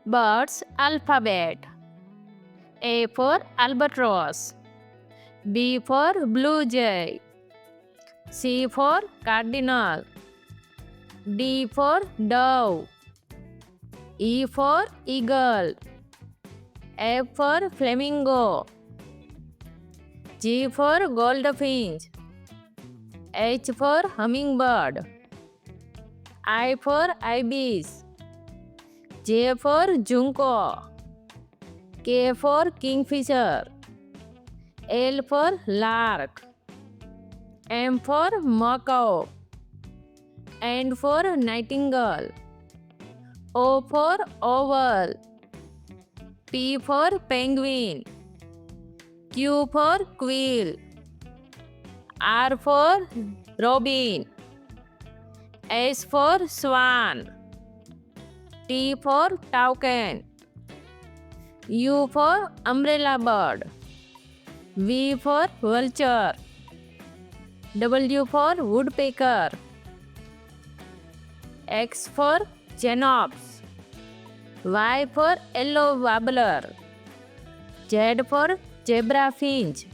Birds alphabet. A for albatross. B for blue jay. C for cardinal. D for dove. E for eagle. F for flamingo. G for goldfinch. H for hummingbird. I for ibis. J for junco. K for kingfisher. L for lark. M for macaw. N for nightingale. O for owl. P for penguin. Q for quail. R for robin. S for swan. T for toucan. U for umbrella bird. V for vulture. W for woodpecker. X for genops. Y for yellow warbler. Z for zebra finch.